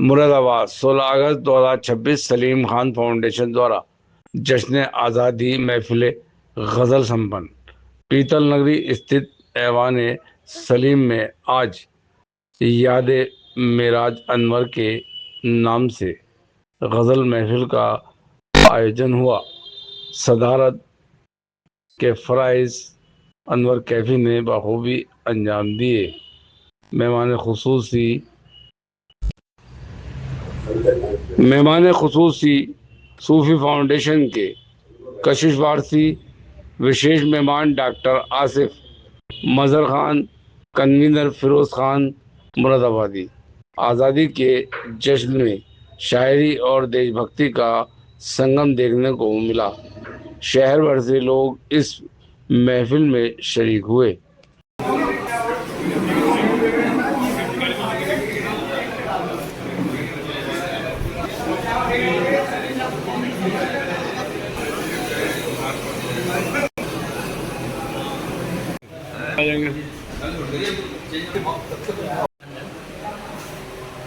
मुरादाबाद 16 अगस्त 2026 Salim Khan foundation द्वारा जश्न आज़ादी महफिल गज़ल संपन्न। पीतल नगरी स्थित ऐवान सलीम में आज याद मेराज अनवर के नाम से गज़ल महफिल का आयोजन हुआ। सदारत के फ़राइज़ अनवर कैफ़ी ने बखूबी अंजाम दिए। मेहमान खुसूसी सूफी फाउंडेशन के कशिश वारसी, विशेष मेहमान डॉक्टर आसिफ मजहर खान, कन्वीनर फिरोज खान मुरादाबादी। आज़ादी के जश्न में शायरी और देशभक्ति का संगम देखने को मिला। शहर भर से लोग इस महफिल में शरीक हुए।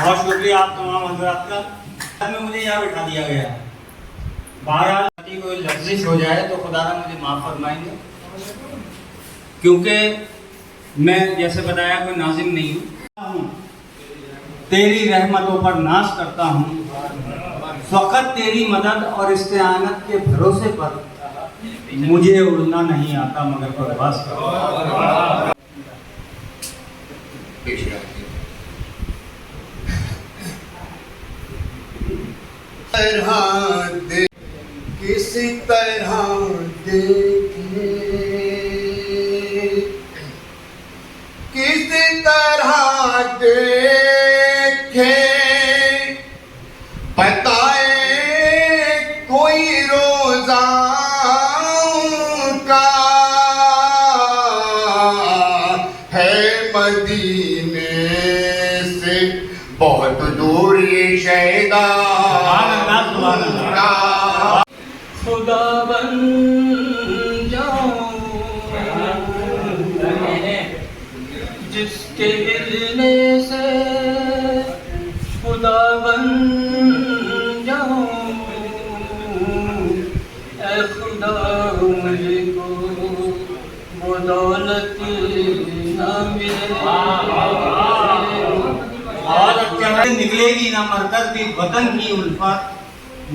बहुत शुक्रिया आप तमाम हजरात का। में मुझे यहाँ बिठा दिया गया। बहरहाल कोई लफ्ज़िश हो जाए तो खुदारा मुझे माफ़ फरमाएंगे, क्योंकि मैं जैसे बताया कोई नाजिम नहीं हूँ। तेरी रहमतों पर नाश करता हूँ, फ़कत तेरी मदद और इस्तिआनत के भरोसे पर मुझे उड़ना नहीं आता मगर परवाज़ करता। किसी तरह देखे, किसी तरह देखे, बताए कोई रोज़ा का है मदीने से बहुत दूर ये शहदा खुदा बन जाऊं जिसके मिलने से खुदा बन जाऊं, ऐ खुदा मुझको वो दौलत ना मिले। और अच्छा निकलेगी ना मरकज भी वतन की उल्फत,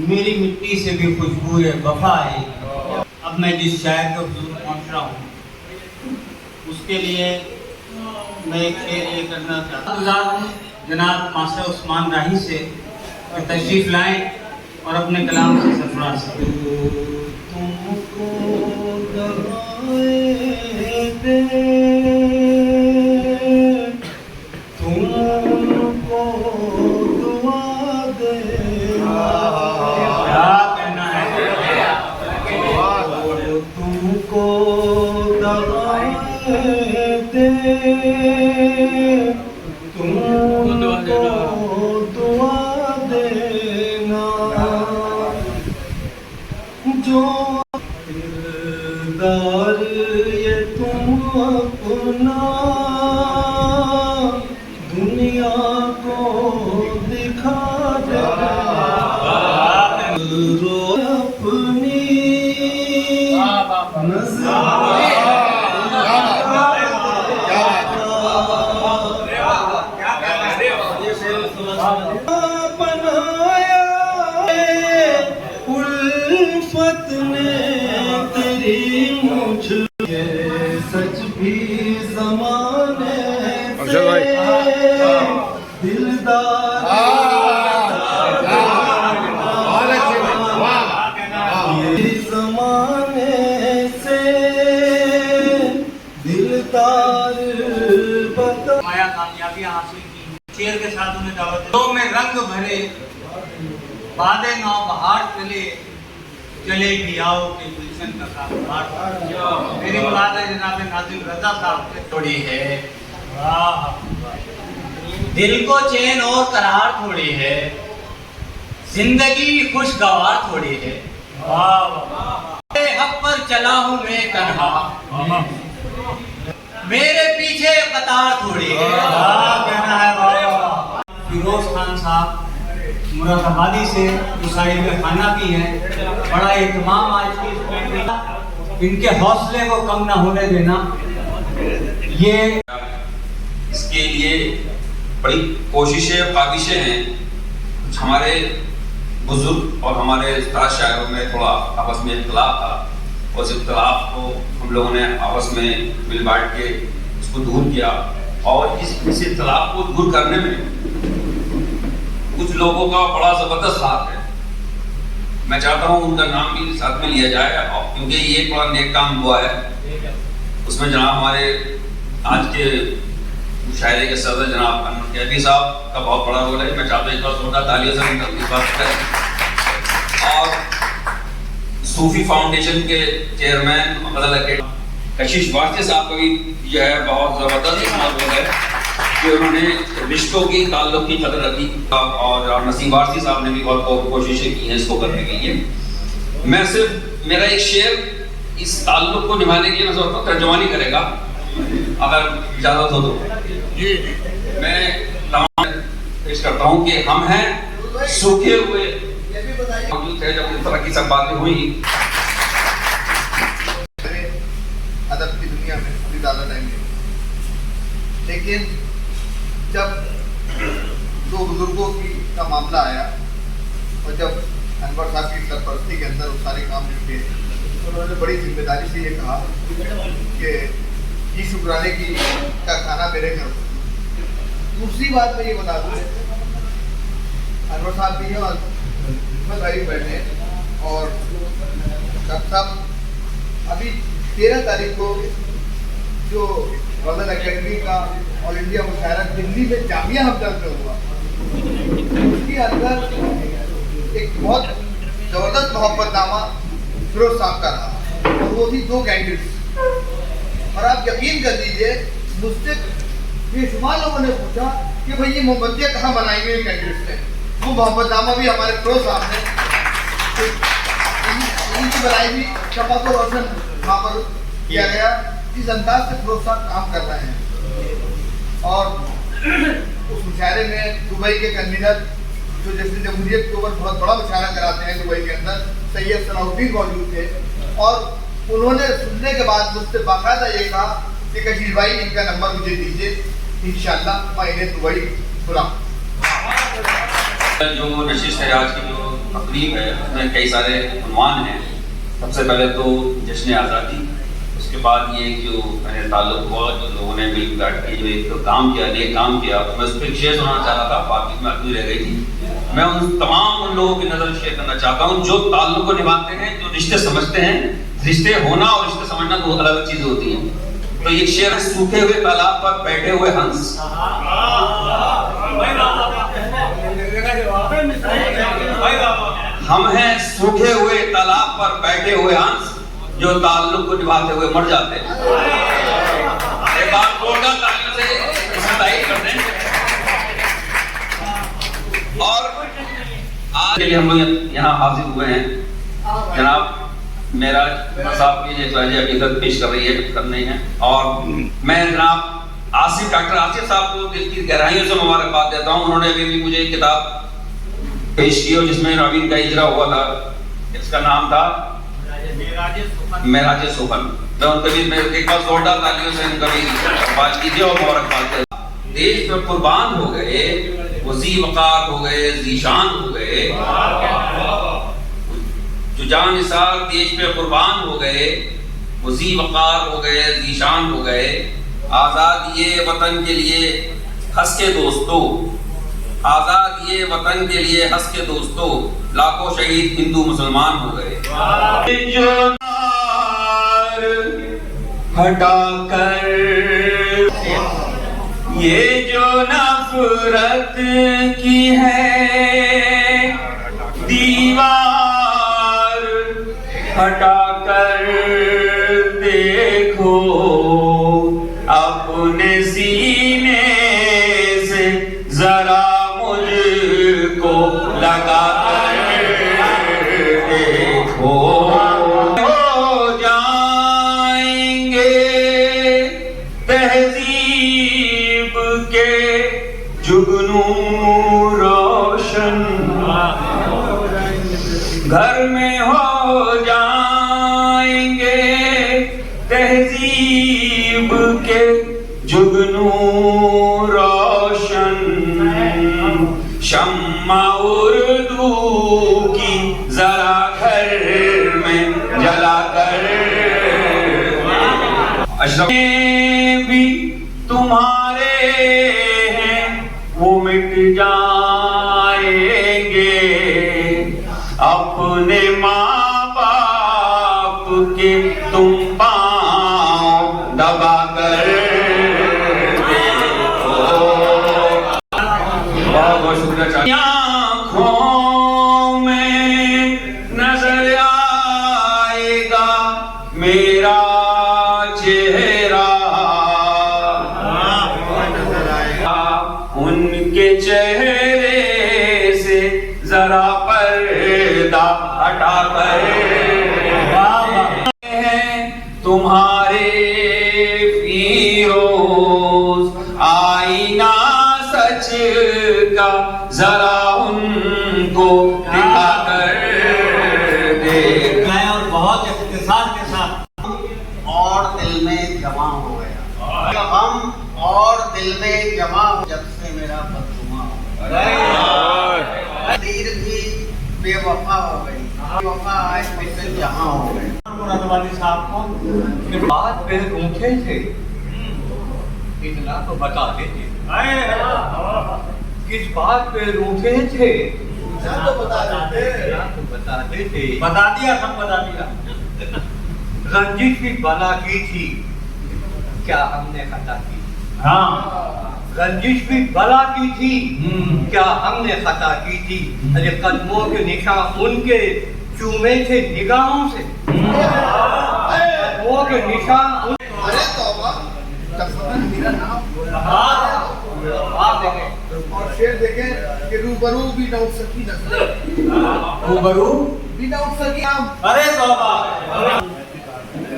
मेरी मिट्टी से भी खुशबू है वफा है। अब मैं जिस शायर के हुजूर पहुंच रहा हूँ उसके लिए मैं एक शेर ये करना चाहता हूँ जनाब मास्टर उस्मान राही से तशरीफ लाएं और अपने कलाम से सरफराज जो दिलदार ये तुम अपना दुनिया को दिखा दे, रो अपनी नज़र उल्फत ने तेरी मुझे सच भी ज़माने से दिलदार ज़माने से दिलदार बता कामयाबी हासिल की। शेर के साथ उन्हें दावत दो में रंग भरे बादे नौ बहार चले, चले भी आओ के गुलशन का कारोबार। मेरी मुराद है जनाब नाज़िम रज़ा साहब से थोड़ी है, वाह दिल को चैन और करार थोड़ी है, जिंदगी खुशगवार थोड़ी है। वाह वाह हक पर चला हूँ मैं तन्हा, मेरे पीछे कतार थोड़ी है। वाह कहना है वाह। फिरोज खान साहब मुरादाबादी से जो साहिब खाना भी हैं, बड़ा एहतमाम आज की इस बैठक में, इनके हौसले को कम ना होने देना। ये इसके लिए बड़ी कोशिशें काविशें हैं। कुछ हमारे बुजुर्ग और हमारे उस्ताद शायरों में थोड़ा आपस में इख्तिलाफ था, और इस इख्तिलाफ को हम लोगों ने आपस में मिल बांट के उसको दूर किया। और इस इख्तिलाफ को दूर करने में कुछ लोगों का बड़ा ज़बरदस्त हाथ है। मैं चाहता हूँ उनका नाम भी साथ में लिया जाए, और क्योंकि ये बड़ा नेक काम हुआ है। उसमें जनाब हमारे आज के मुशायरे के सदर जनाब अनवर कैफी साहब का बहुत बड़ा रोल है। मैं चाहता हूँ एक बार जोरदार तालियों से उनकी बात करें। और सूफी फाउंडेशन के चेयरमैन मदल कशिश वारसी साहब का भी जो है बहुत ज़बरदस्त इसमें रोल है कि उन्होंने रिश्तों की ताल्लुक की कदर रखी, और नसीम वारसी साहब ने भी बहुत कोशिशें की हैं इसको करने के लिए। मैं सिर्फ मेरा एक शेर इस ताल्लुक को निभाने के लिए मैं सोचता हूँ तर्जुमानी करेगा, अगर इजाज़त हो तो। मैं तमाम पेश करता हूँ कि हम हैं सूखे हुए मौजूद थे जब इस तरह की सब बातें हुई। अदब की दुनिया में अभी ज़्यादा टाइम नहीं, लेकिन जब दो बुजुर्गों का मामला आया और जब अनवर साहब की सरपरस्ती के अंदर वो सारे काम निपटे, तो उन्होंने बड़ी जिम्मेदारी से ये कहा कि शुक्राने की का खाना मेरे घर। दूसरी बात मैं ये बता दूँ, अनवर साहब भी हैं और भाई बैठे, और डॉक्टर साहब अभी 13 तारीख को जो गज़ल अकेडमी का ऑल इंडिया मुशायरा दिल्ली में जामिया हमदर्द में हुआ, उसके अंदर एक बहुत ज़बरदस्त मोहब्बतनामा फिरोज साहब का था, और वो थी 2 कैंडिडेट्स। और आप यकीन कर लीजिए, मुझसे बेशुमार लोगों ने पूछा कि भाई ये मोहब्बतियाँ कहाँ बनाई हुई कैंडिडेट्स ने। वो मोहब्बतनामा भी हमारे फिरोज साहब ने इनकी बनाई हुई शफा को रोशन वहाँ पर किया गया। इस अंदाज से फिरोज साहब काम कर रहे हैं। और उस मुशायरे में दुबई के कन्वीनर जो जैसे जमहूरियत के ऊपर बहुत बड़ा मुशायरा कराते हैं दुबई के अंदर, सैयद सलाहुद्दीन मौजूद थे, और उन्होंने सुनने के बाद मुझसे बाकायदा ये कहा कि कशीर भाई इनका नंबर मुझे दीजिए, इंशाअल्लाह मैं इन्हें दुबई बुलाऊं। जो नशिश है आज की जो तकरीब है उसमें कई सारे उन्वान हैं। सबसे पहले तो जश्न आज़ादी, उसके बाद ये जो मैंने ताल्लुक हुआ जो लोगों ने मिल बैठ के जो एक काम किया, नेक काम किया, तो मैं उस पर शेयर सुनाना चाह रहा था, बाकी में अधूरी रह गई थी। मैं उन लोगों की नज़र शेयर करना चाहता हूँ जो ताल्लुक को निभाते हैं, जो रिश्ते समझते हैं। रिश्ते होना और रिश्ते समझना दो अलग अलग चीज़ें होती हैं। तो ये शेर, सूखे हुए तालाब पर बैठे हुए हंस, हम हैं सूखे हुए तालाब पर बैठे हुए हंस, जो ताल्लुक को निभाते हुए मर जाते हैं। एक बार जोरदार तालियों से इसकी तारीफ करते हैं। और आज के लिए हम लोग यहाँ हाजिर हुए हैं, जनाब मेरा साहब की एक हकीकत पेश कर रही है, कर रही है, और मैं जनाब डॉक्टर आसिफ साहब को दिल की गहराइयों से मुबारकबाद देता हूँ। उन्होंने अभी भी मुझे एक किताब पेश की और जिसमें नवीन का हिजरा हुआ था, इसका नाम था मेराज सुखन। मैं उनके भी एक बार जोरदार तालियों से उनका भी बात कीजिए और मुबारकबाद दे। देश पे कुर्बान हो गए, वज़ी वक़ार हो गए, ज़ीशान हो गए, जो जान निसार देश पे कुर्बान हो गए, वज़ी वक़ार हो गए, ज़ीशान हो गए। आज़ाद ये वतन के लिए हंस के दोस्तों, आज़ाद ये वतन के लिए हंस के दोस्तों, लाखों शहीद हिंदू मुसलमान हो गए। जो हटाकर ये जो नफरत की है दीवार, हटाकर देखो अपने सीने से जरा मुझको लगा कर देखो, हो जाएंगे तहजीब के जुगनू रोशन, घर में हो जाएंगे तहजीब के जुगनू रोशन, शम्मा उर्दू की जरा घर में जला कर भी तुम्हारे हैं वो मिट जाएंगे, अपने माँ बाप के तुम पाँव दबा कर देखो। बहुत बहुत शुक्रिया। आँखों में नजर आएगा मेरा चेहरा, उनके चेहरे से जरा पर्दा हटा कर तुम्हारे फिरोज आईना सच का जरा उनको दिखा कर देख। और बहुत इख्तिसार के साथ और दिल में जमा हो गया हम, और दिल में जमा हो जब से मेरा बदगुमा हो गया, तीर भी बेवफा हो गई, बेवफा आज फिर जहाँ हो गए। मुरादाबादी साहब को बात पे रूठे थे, इतना तो बता देते, किस बात पे रूठे थे तो बता देते, बता दिया, सब बता दिया। रंजिश की बला की थी, क्या हमने खता की? हाँ, रंजिश भी बला की थी, क्या हमने खता की थी? अरे कदमों के निशान उनके चूमे थे निगाहों से, कदमों के निशान। अरे तौबा, मेरा नाम और शेर देखे कि रूबरू भी न उठ सकी नजर, रूबरू भी न उठ सकी हम। अरे तौबा।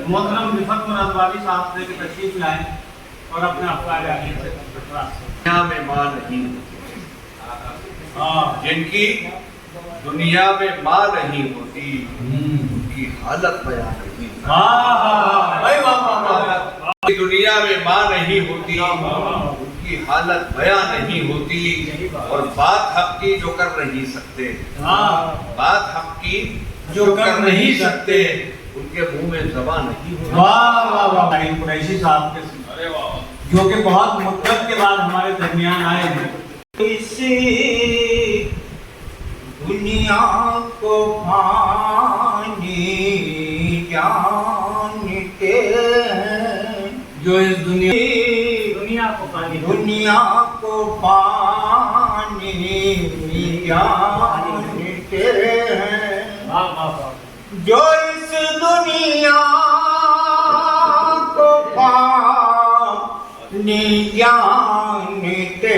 मोहतरम रिफत मुरादाबादी साहब से तशरीफ लाए और अपने अफकार आगे से दुनिया में मां नहीं होती, जिनकी दुनिया में मां नहीं होती उनकी हालत बयान नहीं, दुनिया में मां नहीं होती उनकी हालत बयान नहीं होती, और बात हक की जो कर नहीं सकते, बात हक की जो कर नहीं सकते उनके मुंह में ज़बान नहीं होती। वाह वाह वाह, कुरैशी साहब के जो कि बहुत मुद्दत के बाद हमारे दरमियान आए हैं। इसी दुनिया को पानी जानते हैं, जो इस दुनिया को पानी जानते हैं, जो इस दुनिया को पानी जानते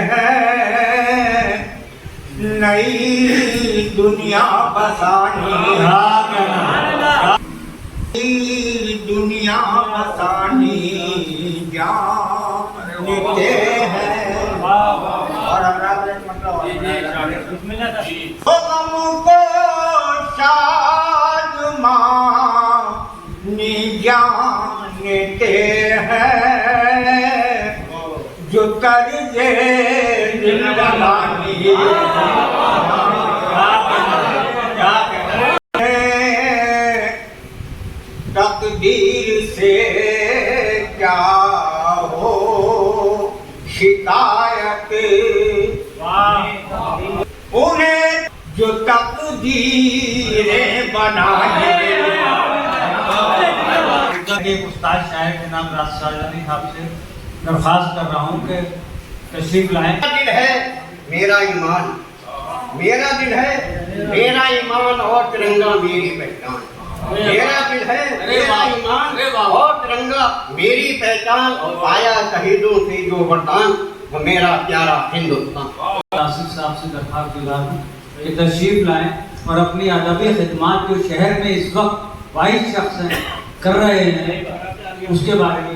हैं, नई दुनिया बसानी, नई दुनिया बसानी जानते हैं। और हमको शादमानी जानते हैं, जो कर्जे जिंदगानी तकदीर से क्या हो शिकायत, उन्हें जो तकदीरें बनाए। एक उस्ताद शायर के नाम राज अली साहब से दरख्वास्त कर रहा हूँ कि तशरीफ लाएं। दिल है मेरा ईमान, मेरा दिल है मेरा ईमान, और तिरंगा मेरी पहचान। मेरा दिल है, मेरा ईमान और तिरंगा मेरी पहचान, आया शहीदों से जो वरदान, वो मेरा प्यारा हिंदुस्तान। आसिफ साहब से दरखास्त गुजार हूं कि तशरीफ लाएं और अपनी अदबी खिदमात जो शहर में इस वक्त वाइस शख्स हैं कर रहे हैं उसके बारे में।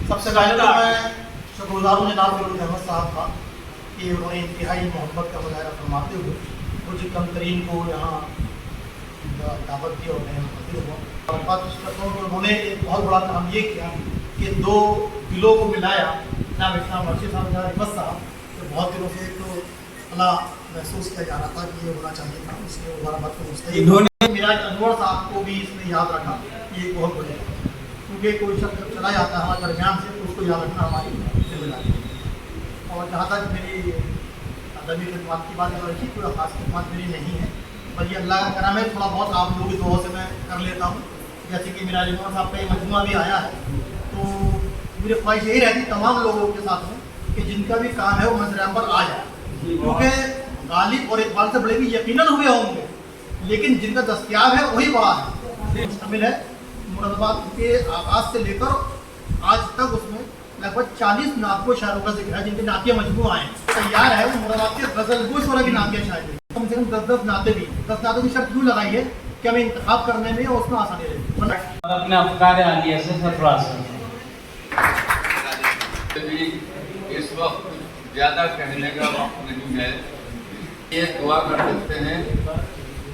सबसे पहले तो मैं शुक्रगुजार हूँ जनाब फिरोज अहमद साहब का कि उन्होंने इंतहाई मोहब्बत का मुजाहरा फरमाते हुए मुझे कम तरीन को यहाँ दावत दी और उन्होंने एक बहुत बड़ा काम ये किया कि दो दिलों को मिलाया। जनाब इस्लाम मर्शी साहब अहमद साहब तो बहुत दिनों से तो अल्लाह महसूस किया जा रहा था कि ये होना चाहिए था, उसने मुबारकबाद को मुस्तैद मिराज अनवर साहब को भी इसने याद रखा, ये बहुत बढ़िया, क्योंकि कोई शख्स चला जाता है हमारे दरमियान से तो उसको याद रखना हमारी जिम्मेदारी है। और जहाँ तक मेरी अदबी खिदमत की बात रखी, कोई खास खिदमत मेरी नहीं है, बल्कि अल्लाह का करम है, थोड़ा बहुत आप लोगों की दुआ से मैं कर लेता हूँ। जैसे कि मिराज अनवर साहब का ये मजमुआ भी आया है, तो मेरी ख्वाहिश यही रहती तमाम लोगों के साथ में कि जिनका भी काम है वो मंजर पर आ जाए, क्योंकि गालिब और इकबाल से बड़े भी यकीनन हुए होंगे, लेकिन जिनका दस्तयाब है वही बड़ा है। मुश्तमिल है मुरादाबाद के आगाज से लेकर आज तक, उसमें लगभग 40 नातों शायरों का जिक्र है जिनके नातिया मजमू आए तैयार है। वो मुरादाबाद के गजल गोश वाला की नातिया शायद कम से कम 10-10 नाते भी 10 नातों की शर्त क्यों लगाई है कि हमें इंतखाब करने में और उसमें आसानी रहे। अपने अफकार आलिया से सरफराज इस वक्त ज़्यादा कहने का वक्त नहीं है, ये दुआ कर सकते हैं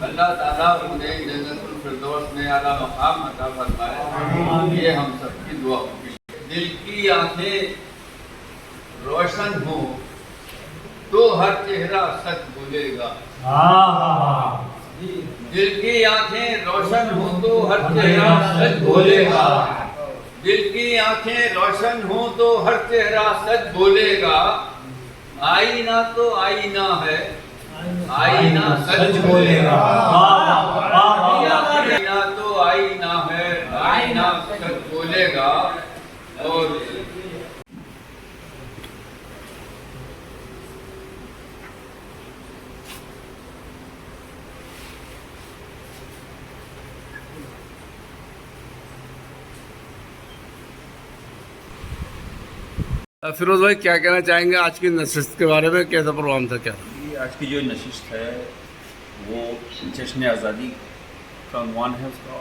अल्लाह ताला उन्हें जन्नतुल फिरदौस में आला मकाम अता फरमाए, ये हम सबकी दुआ होगी। दिल की आंखें रोशन हो तो हर चेहरा सच बोलेगा, दिल की आंखें रोशन हो तो हर चेहरा सच बोलेगा, दिल की आंखें रोशन हो तो हर चेहरा सच बोलेगा, आईना तो आईना है, आईना सच बोलेगा, आईना तो आईना है, आईना सच बोलेगा। और फिरोज भाई क्या कहना चाहेंगे आज की नशिस्त के बारे में, कैसा प्रोग्राम था? क्या आज की जो नशिस्त है वो जश्न आज़ादी का उन्वान है उसका।